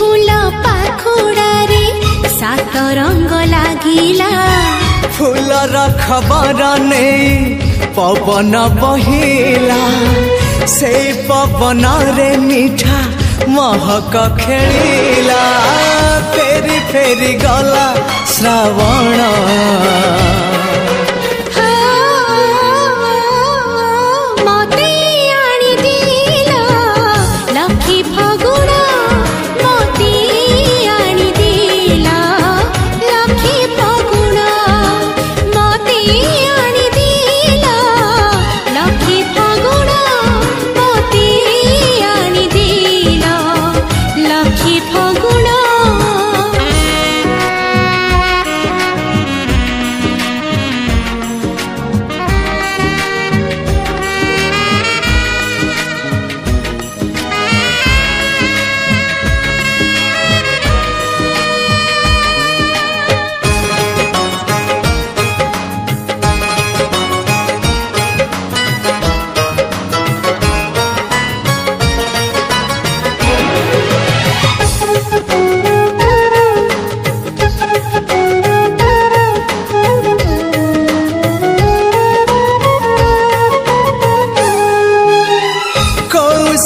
फूल पाखुड़ारे सात रंग लागिला फूलर खबर नहीं पवन बहिला से पवन रे मीठा महक खेलिला फेरी फेरी गला श्रावण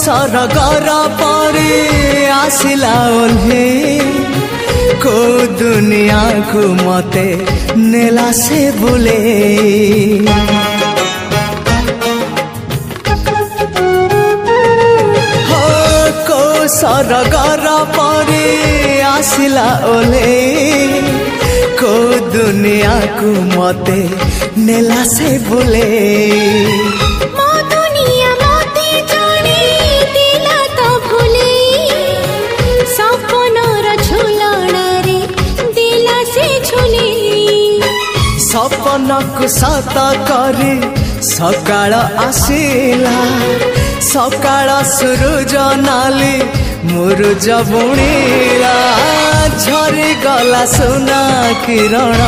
सरगर परे आसिला ओल्हे को दुनिया को मते नेला से बुले हो को सरगर परे आसिला ओल्हे को दुनिया को मते नेला से बुले सपन को सत करे सकाळ आसिला सकाळ सूरज नाली मुरुज बुणीला झरी गला सुना किरण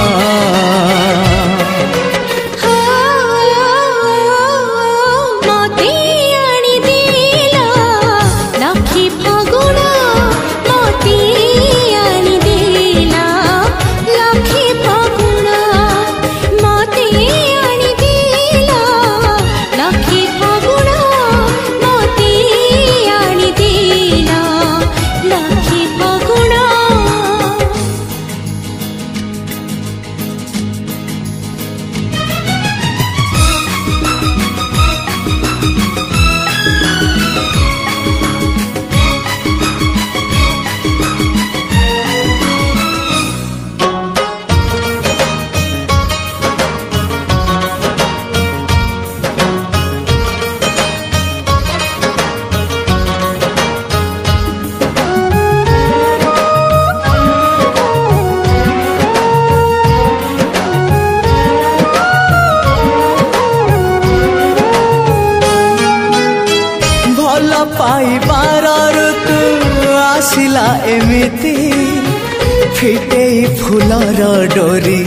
पाइबार ऋतु आसिला एमिति फिटे फूलर डोरी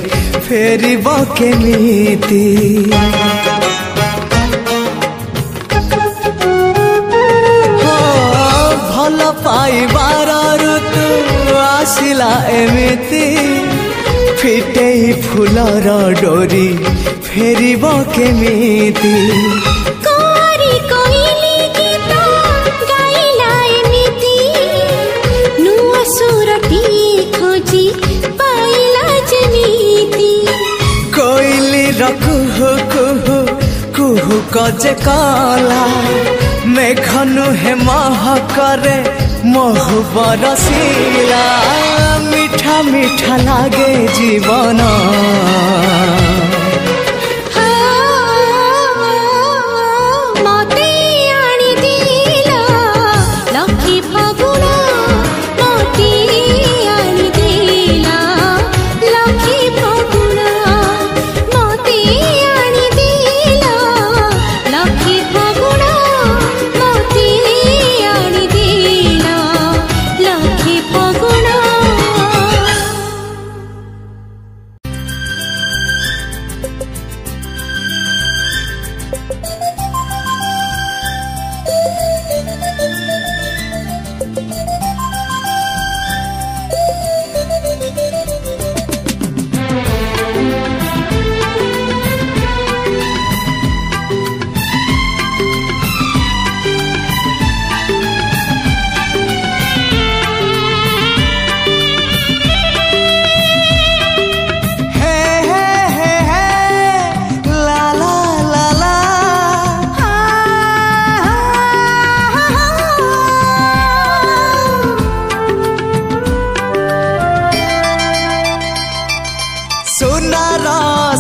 फेरिब केमिति भल पाइबार ऋतु आसिला एमिति फिटे फूलर डोरी फेरिब केमिति कुहु कुहु कुहु कजे काला मेघनु हे महकरे महु बरसीला मीठा मीठा लागे जीवन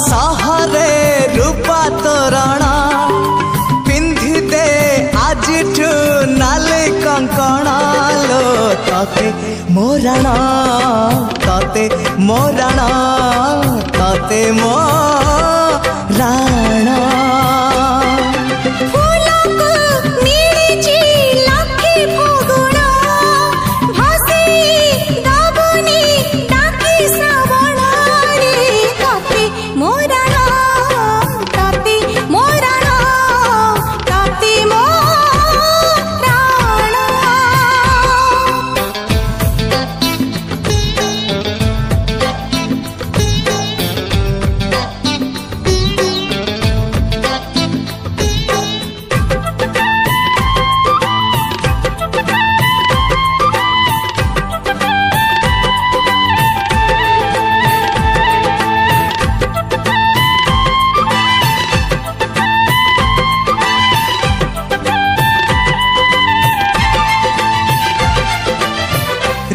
सहरे रूपा तोरण पिंधि दे आजिठु नाली कंकण लो तते मोरण तते मोरण तते मोरण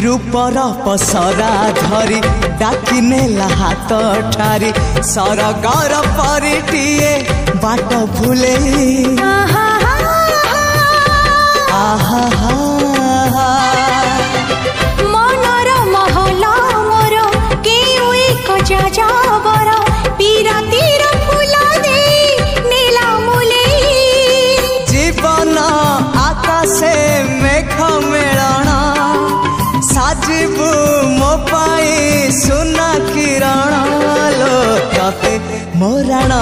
रूपर पसरा धरी डाकी नेला हाथ ठारी सरगर परिटिए बाट भूले मनर महल मोर केउ एक जाजबर पीरातीर फूल दे नीला मुले जीवन आकाशे मेघ मेलण साजिबु मो पाई सुना किरण लो तते मोरण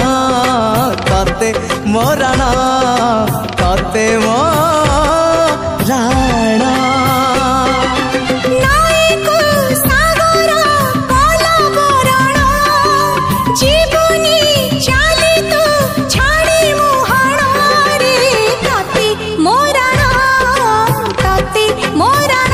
तते मोरण तते मोरण नायको सागर कला बरण जीवनी चाली तू छाड़ी मुहाण रे तते मोरण तते मोरण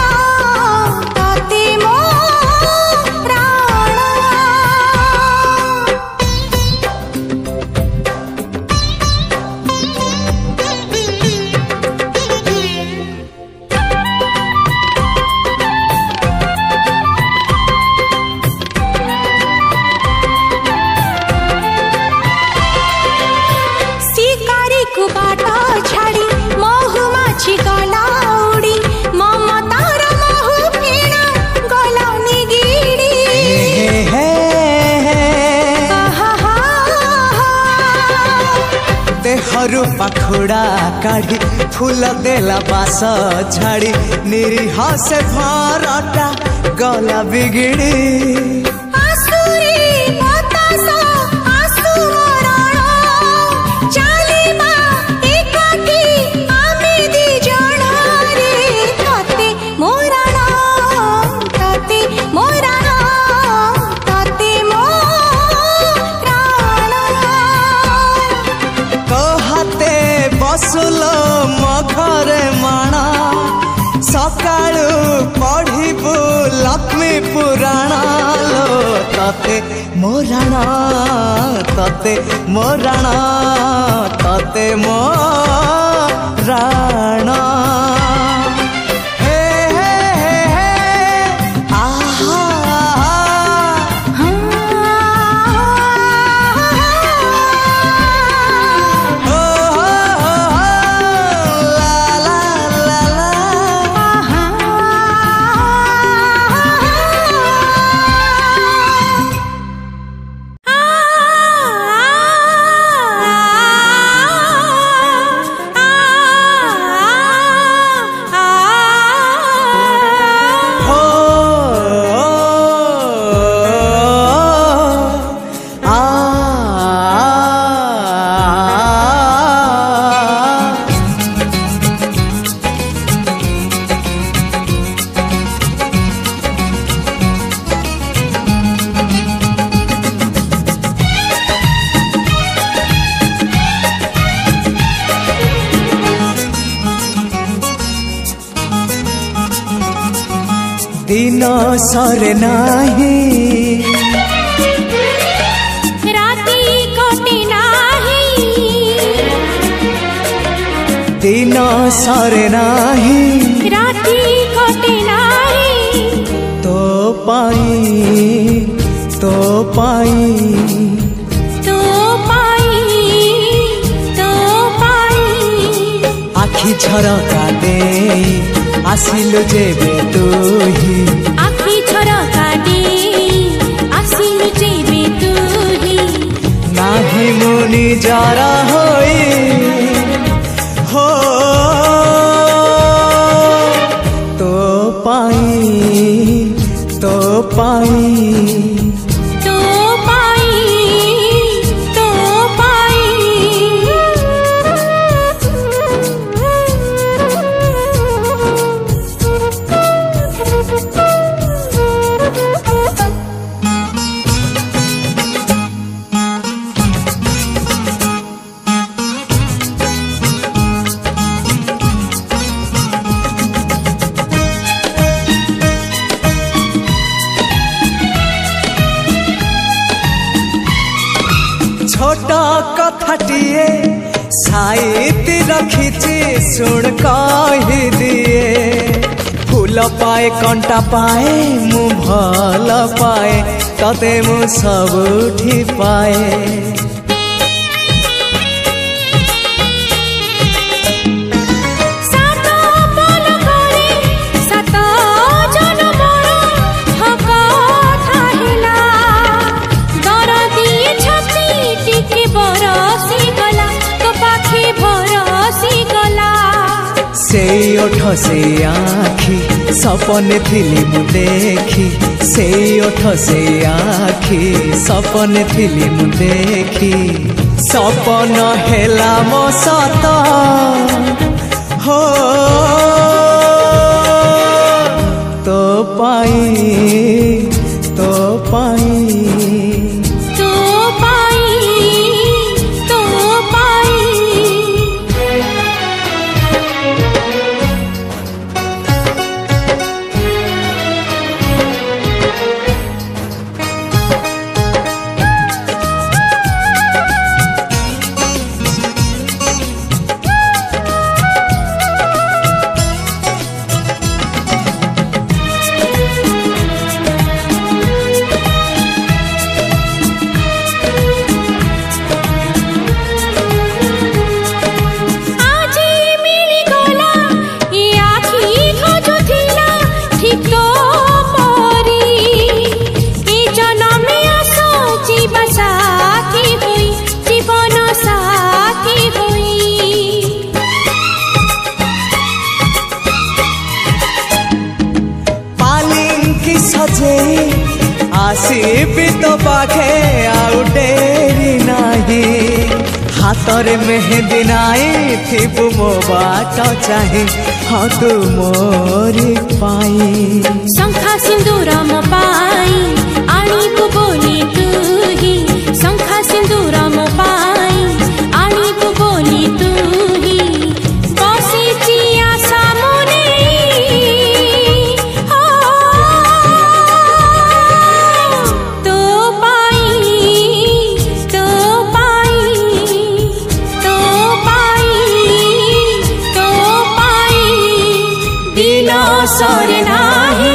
देहरु पाखुड़ा काढ़ी फूल देला बास झाड़ी निरीह से भरटा गला बिगिड़ी बसुलो मघरे माणा सकाळु पढ़िबु लक्ष्मी पुराण लो तते मोरण तते मोरण तते मोरण दिन सरे नाही राती कटी नाही दिन सरे नाही राती कटी नाही तो पाई झरका दे आसिलु जेबे तुही आखि झरका दे आसिलु जेबे तुही नाही मुनि जरा होई हो तो पाई तो पाई छोटा कथाटिए साइती रखीची सुन कही दिए फूल पाए कंटा पाए मु भल पाए तते मु सबुठी पाए से ओठ से आखी सपने थिली मु देखी से ओठ से आखी सपने थिली मु देखी सपन हेला मो सत हो तो पाई तो पाई आसीबी तो पाखे आउ डेरी नाही हाथरे मेहंदी नाई थिबु मो बाट चाहे हाँ तू मोरी पाई शंखा सिंदूर मो पाई आनिबु बोली तुही शंखा सिंदूर मो पाई आनिबु बोली तुही बसिची आशा मोरे सरे नाही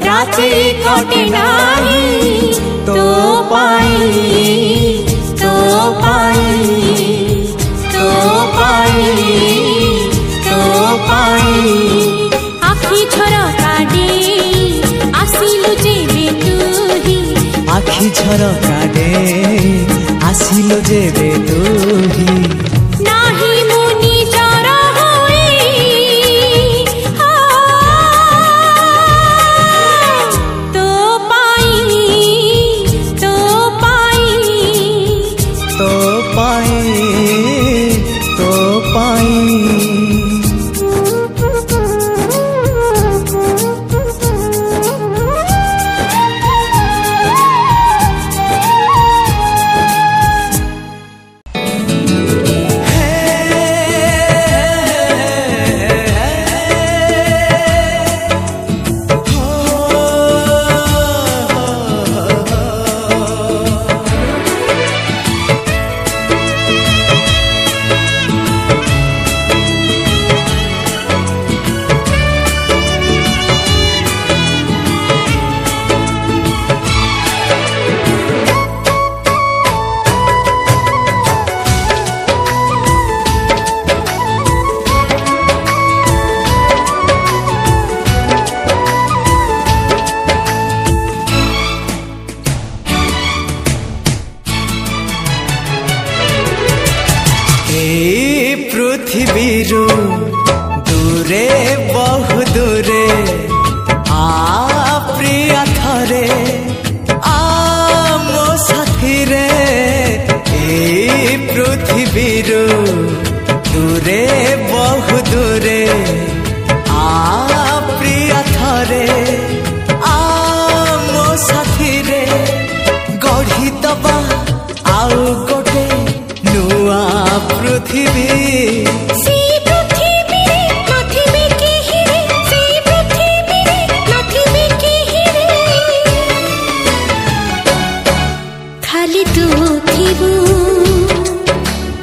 राति कटे नाही तो पाई तो पाई तो पाई तो पाई आखि झरका दे आसिलु जेबे तुही आखि झरका दे आसिलु जेबे तुही नाही मुनि जरा पृथ्वी से पृथ्वी रे नथिबे केहि रे से पृथ्वी रे नथिबे केहि रे खाली तू थिबु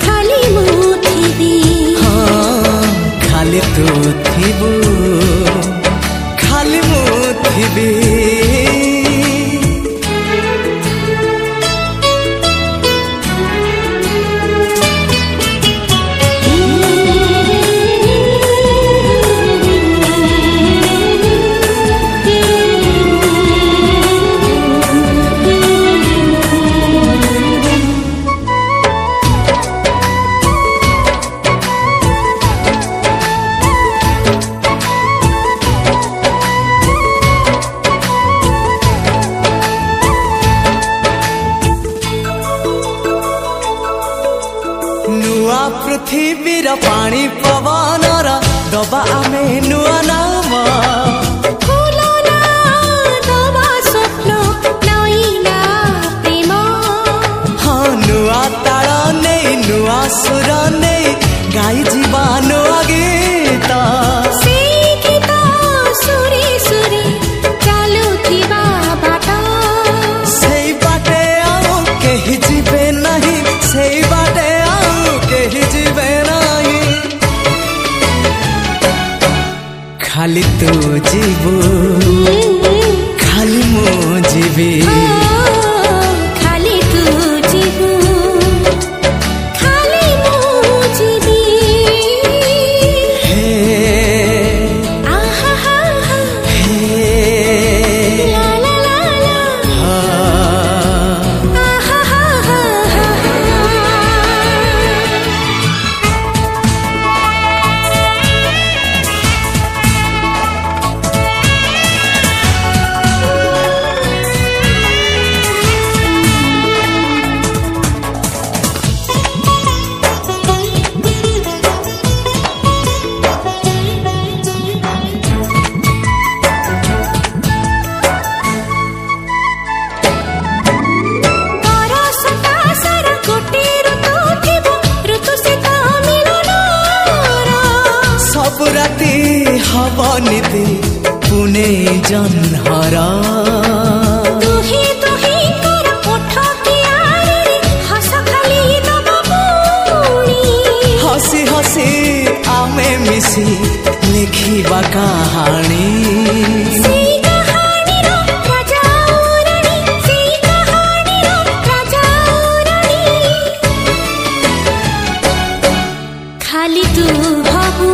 खाली मु थिबी हाँ खाली तू थिबु खाली मु थिबी नुआ पृथ्वीर पानी पवनर दबा आमे नुआ नाम फुलना दबा स्वप्न नईना प्रेम हाँ नुआ ताल नहीं नुआ सुर नहीं गाई जीवा नुआ गीत से गीत सुरे सुरे चालुथिबा बाट सेई बाटे आओ केही जीवे नहीं सेई बाटे आओ केही जीवे नहीं खाली तू जीवु खाली मु जीवी खाली तू जीवु खाली मु जीवी हे आहा हा हा हे ला ला ला ला हाँ आहा हा हा बरसता सारा गोटे ऋतु थिबो ऋतु से तो मिलन सब राति हब निति पुणे जन्हरा तुही तुही कर ओठ कियारी हस खाली दबा पुणी हसी हसी आमे मिसी लिखिबा कहानी सेई कहानीर राजा ओ रानी सेई कहानीर राजा ओ रानी खाली तू हबु